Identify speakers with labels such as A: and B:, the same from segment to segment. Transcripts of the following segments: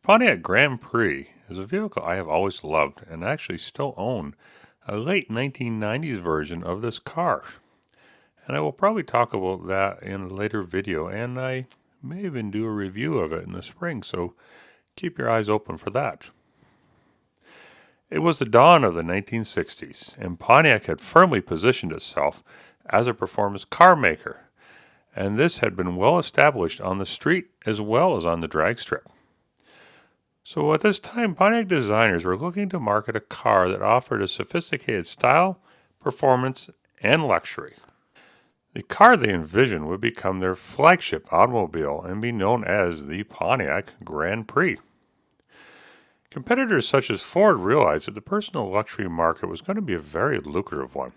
A: Pontiac Grand Prix is a vehicle I have always loved and actually still own a late 1990s version of this car. And I will probably talk about that in a later video, and I may even do a review of it in the spring, so keep your eyes open for that. It was the dawn of the 1960s, and Pontiac had firmly positioned itself as a performance car maker, and this had been well established on the street as well as on the drag strip. So at this time, Pontiac designers were looking to market a car that offered a sophisticated style, performance, and luxury. The car they envisioned would become their flagship automobile and be known as the Pontiac Grand Prix. Competitors such as Ford realized that the personal luxury market was going to be a very lucrative one,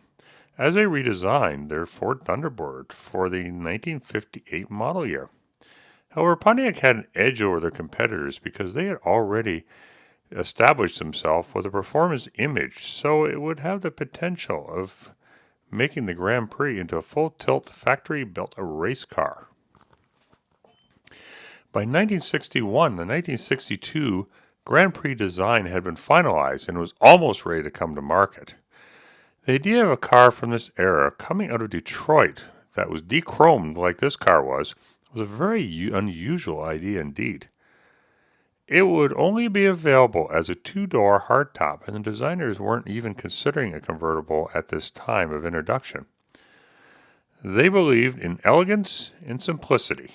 A: as they redesigned their Ford Thunderbird for the 1958 model year. However, Pontiac had an edge over their competitors because they had already established themselves with a performance image, so it would have the potential of making the Grand Prix into a full-tilt factory-built race car. By 1961, the 1962 Grand Prix design had been finalized and was almost ready to come to market. The idea of a car from this era coming out of Detroit that was de-chromed like this car was a very unusual idea indeed. It would only be available as a two-door hardtop, and the designers weren't even considering a convertible at this time of introduction. They believed in elegance and simplicity,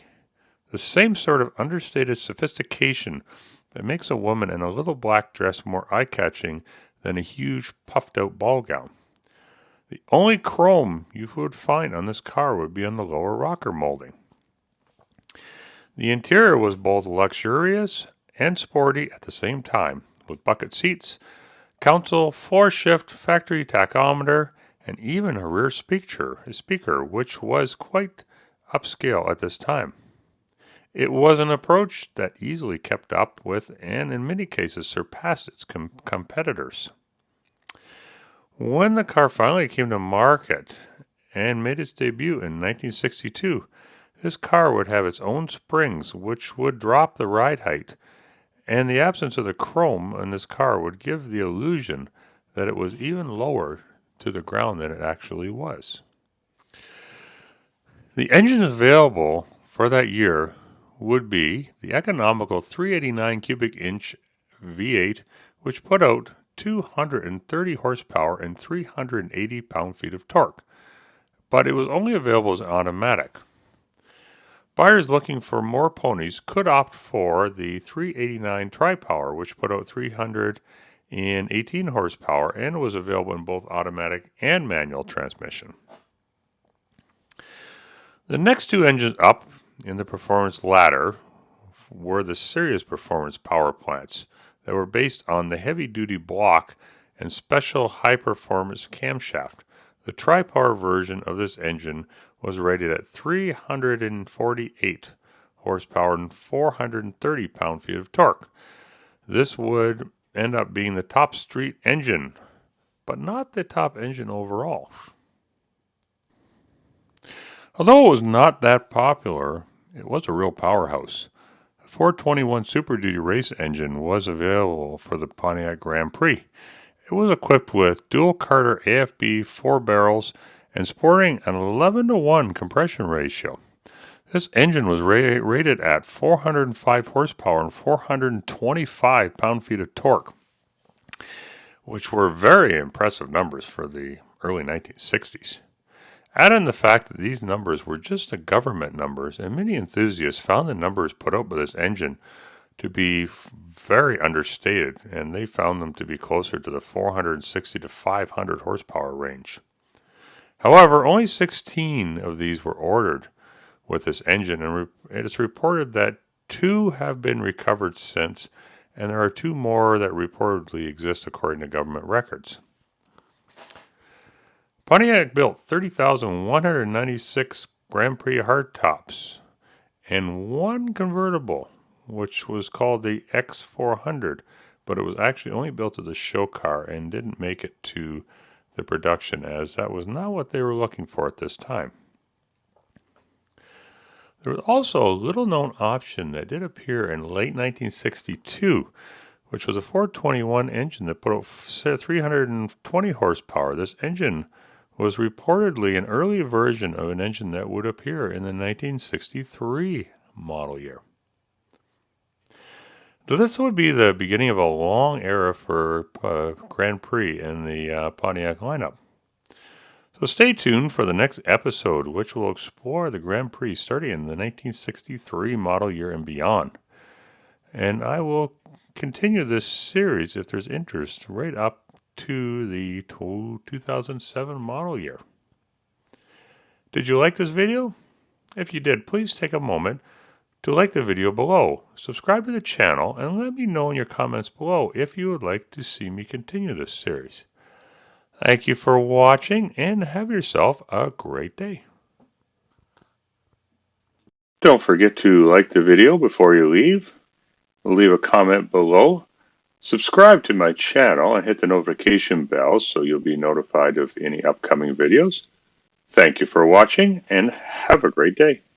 A: the same sort of understated sophistication that makes a woman in a little black dress more eye-catching than a huge puffed-out ball gown. The only chrome you would find on this car would be on the lower rocker molding. The interior was both luxurious and sporty at the same time, with bucket seats, console, floor shift, factory tachometer, and even a rear speaker, which was quite upscale at this time. It was an approach that easily kept up with and in many cases surpassed its competitors. When the car finally came to market and made its debut in 1962, this car would have its own springs, which would drop the ride height, and the absence of the chrome in this car would give the illusion that it was even lower to the ground than it actually was. The engines available for that year would be the economical 389 cubic inch V8, which put out 230 horsepower and 380 pound-feet of torque, but it was only available as an automatic. Buyers looking for more ponies could opt for the 389 Tri-Power, which put out 318 horsepower and was available in both automatic and manual transmission. The next two engines up in the performance ladder were the serious performance power plants that were based on the heavy-duty block and special high-performance camshaft. The Tri-Power version of this engine was rated at 348 horsepower and 430 pound-feet of torque. This would end up being the top street engine, but not the top engine overall. Although it was not that popular, it was a real powerhouse. A 421 Super Duty race engine was available for the Pontiac Grand Prix. It was equipped with dual Carter AFB 4 barrels and sporting an 11-to-1 compression ratio. This engine was rated at 405 horsepower and 425 pound-feet of torque, which were very impressive numbers for the early 1960s. Add in the fact that these numbers were just the government numbers, and many enthusiasts found the numbers put out by this engine to be very understated, and they found them to be closer to the 460 to 500 horsepower range. However, only 16 of these were ordered with this engine, and it is reported that 2 have been recovered since, and there are 2 more that reportedly exist according to government records. Pontiac built 30,196 Grand Prix hardtops and 1 convertible, which was called the X400, but it was actually only built as a show car and didn't make it to the production, as that was not what they were looking for at this time. There was also a little-known option that did appear in late 1962, which was a 421 engine that put out 320 horsepower. This engine was reportedly an early version of an engine that would appear in the 1963 model year. So this would be the beginning of a long era for Grand Prix in the Pontiac lineup. So stay tuned for the next episode, which will explore the Grand Prix starting in the 1963 model year and beyond. And I will continue this series if there's interest right up to the 2007 model year. Did you like this video? If you did, please take a moment to like the video below, subscribe to the channel, and let me know in your comments below if you would like to see me continue this series. Thank you for watching and have yourself a great day. Don't forget to like the video before you leave a comment below, subscribe to my channel, and hit the notification bell so you'll be notified of any upcoming videos. Thank you for watching and have a great day.